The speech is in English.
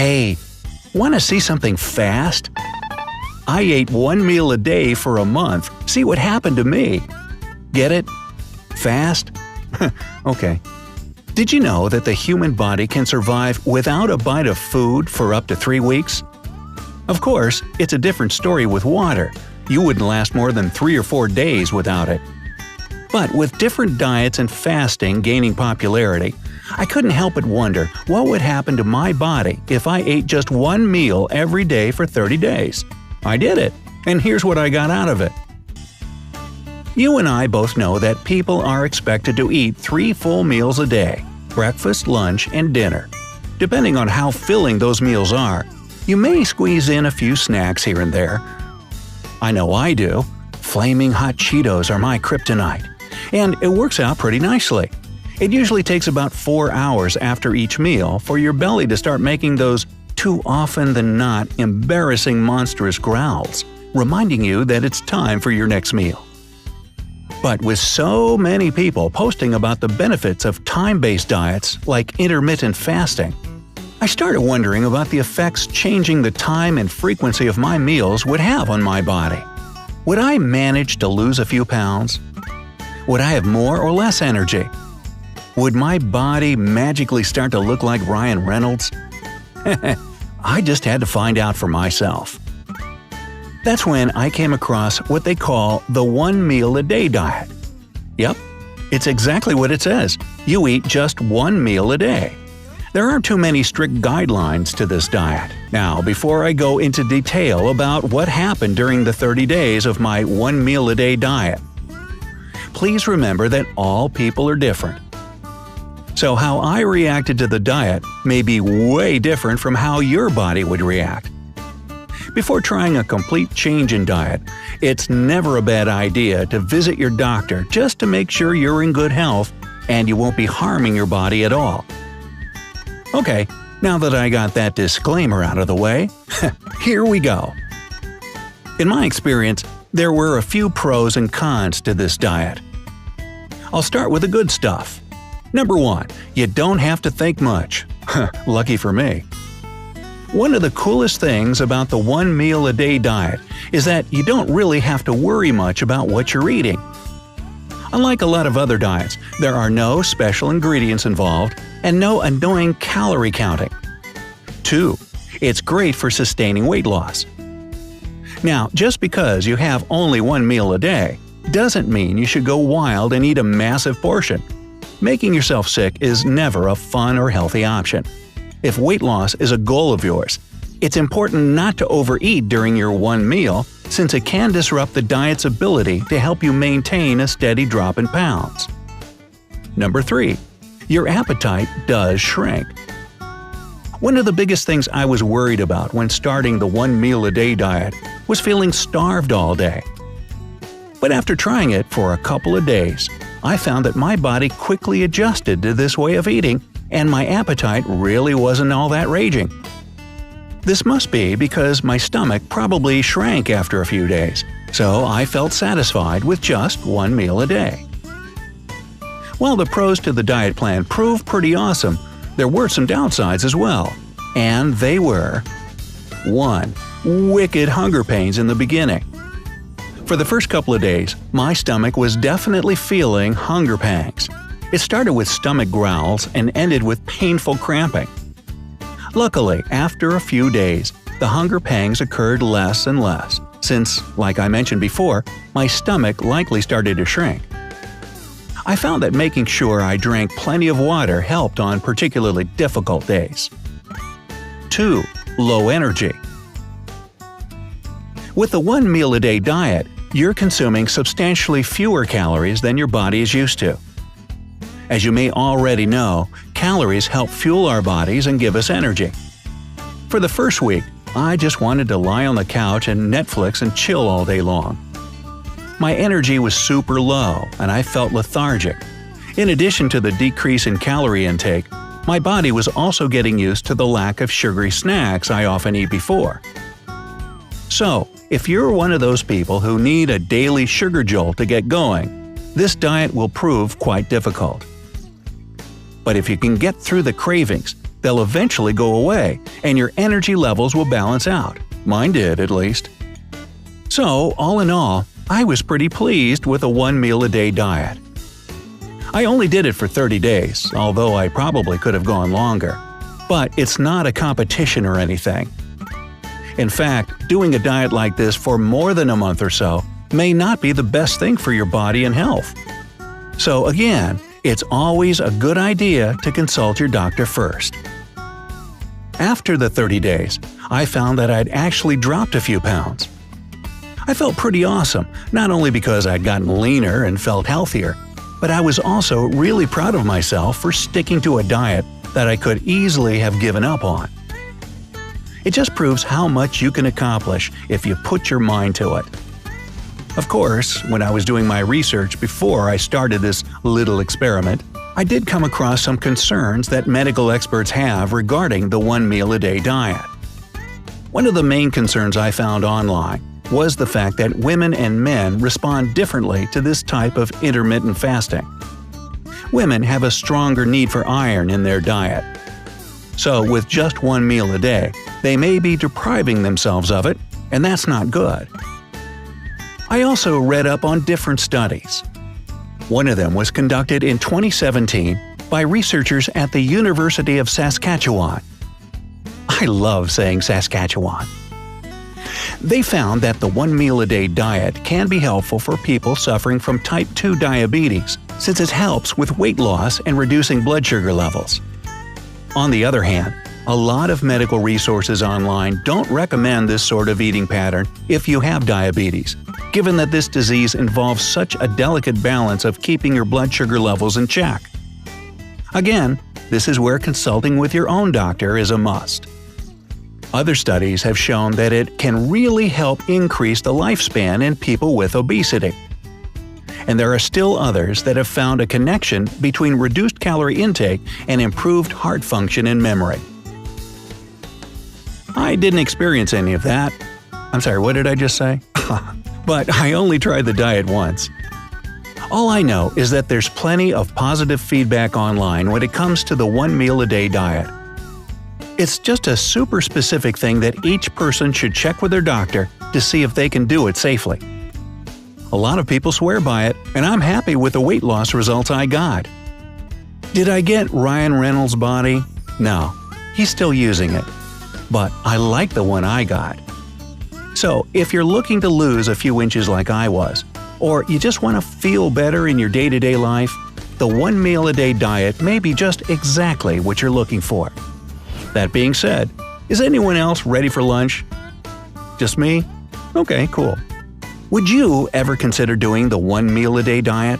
Hey, want to see something fast? I ate one meal a day for a month. See what happened to me. Get it? Fast? Okay. Did you know that the human body can survive without a bite of food for up to 3 weeks? Of course, it's a different story with water. You wouldn't last more than 3 or 4 days without it. But with different diets and fasting gaining popularity, I couldn't help but wonder what would happen to my body if I ate just one meal every day for 30 days. I did it, and here's what I got out of it. You and I both know that people are expected to eat 3 full meals a day – breakfast, lunch, and dinner. Depending on how filling those meals are, you may squeeze in a few snacks here and there. I know I do. Flaming hot Cheetos are my kryptonite. And it works out pretty nicely. It usually takes about 4 hours after each meal for your belly to start making those too often than not embarrassing monstrous growls, reminding you that it's time for your next meal. But with so many people posting about the benefits of time-based diets like intermittent fasting, I started wondering about the effects changing the time and frequency of my meals would have on my body. Would I manage to lose a few pounds? Would I have more or less energy? Would my body magically start to look like Ryan Reynolds? I just had to find out for myself. That's when I came across what they call the one meal a day diet. Yep, it's exactly what it says. You eat just one meal a day. There aren't too many strict guidelines to this diet. Now, before I go into detail about what happened during the 30 days of my one meal a day diet, please remember that all people are different. So how I reacted to the diet may be way different from how your body would react. Before trying a complete change in diet, it's never a bad idea to visit your doctor just to make sure you're in good health and you won't be harming your body at all. Okay, now that I got that disclaimer out of the way, here we go. In my experience, there were a few pros and cons to this diet. I'll start with the good stuff. Number 1, you don't have to think much. Lucky for me. One of the coolest things about the one meal a day diet is that you don't really have to worry much about what you're eating. Unlike a lot of other diets, there are no special ingredients involved and no annoying calorie counting. 2. It's great for sustaining weight loss. Now, just because you have only one meal a day doesn't mean you should go wild and eat a massive portion. Making yourself sick is never a fun or healthy option. If weight loss is a goal of yours, it's important not to overeat during your one meal since it can disrupt the diet's ability to help you maintain a steady drop in pounds. Number 3. Your appetite does shrink. One of the biggest things I was worried about when starting the one meal a day diet was feeling starved all day. But after trying it for a couple of days, I found that my body quickly adjusted to this way of eating and my appetite really wasn't all that raging. This must be because my stomach probably shrank after a few days, so I felt satisfied with just one meal a day. While the pros to the diet plan proved pretty awesome, there were some downsides as well. And they were: 1. Wicked hunger pains in the beginning. For the first couple of days, my stomach was definitely feeling hunger pangs. It started with stomach growls and ended with painful cramping. Luckily, after a few days, the hunger pangs occurred less and less, since, like I mentioned before, my stomach likely started to shrink. I found that making sure I drank plenty of water helped on particularly difficult days. 2. Low energy. With the one meal a day diet, you're consuming substantially fewer calories than your body is used to. As you may already know, calories help fuel our bodies and give us energy. For the first week, I just wanted to lie on the couch and Netflix and chill all day long. My energy was super low and I felt lethargic. In addition to the decrease in calorie intake, my body was also getting used to the lack of sugary snacks I often eat before. So, if you're one of those people who need a daily sugar jolt to get going, this diet will prove quite difficult. But if you can get through the cravings, they'll eventually go away, and your energy levels will balance out. Mine did, at least. So, all in all, I was pretty pleased with a one-meal-a-day diet. I only did it for 30 days, although I probably could have gone longer. But it's not a competition or anything. In fact, doing a diet like this for more than a month or so may not be the best thing for your body and health. So again, it's always a good idea to consult your doctor first. After the 30 days, I found that I'd actually dropped a few pounds. I felt pretty awesome, not only because I'd gotten leaner and felt healthier, but I was also really proud of myself for sticking to a diet that I could easily have given up on. It just proves how much you can accomplish if you put your mind to it. Of course, when I was doing my research before I started this little experiment, I did come across some concerns that medical experts have regarding the one-meal-a-day diet. One of the main concerns I found online was the fact that women and men respond differently to this type of intermittent fasting. Women have a stronger need for iron in their diet. So with just one meal a day, they may be depriving themselves of it, and that's not good. I also read up on different studies. One of them was conducted in 2017 by researchers at the University of Saskatchewan. I love saying Saskatchewan. They found that the one-meal-a-day diet can be helpful for people suffering from type 2 diabetes, since it helps with weight loss and reducing blood sugar levels. On the other hand, a lot of medical resources online don't recommend this sort of eating pattern if you have diabetes, given that this disease involves such a delicate balance of keeping your blood sugar levels in check. Again, this is where consulting with your own doctor is a must. Other studies have shown that it can really help increase the lifespan in people with obesity. And there are still others that have found a connection between reduced calorie intake and improved heart function and memory. I didn't experience any of that. I'm sorry, what did I just say? But I only tried the diet once. All I know is that there's plenty of positive feedback online when it comes to the one-meal-a-day diet. It's just a super specific thing that each person should check with their doctor to see if they can do it safely. A lot of people swear by it, and I'm happy with the weight loss results I got. Did I get Ryan Reynolds' body? No, he's still using it. But I like the one I got. So, if you're looking to lose a few inches like I was, or you just want to feel better in your day-to-day life, the one-meal-a-day diet may be just exactly what you're looking for. That being said, is anyone else ready for lunch? Just me? Okay, cool. Would you ever consider doing the one-meal-a-day diet?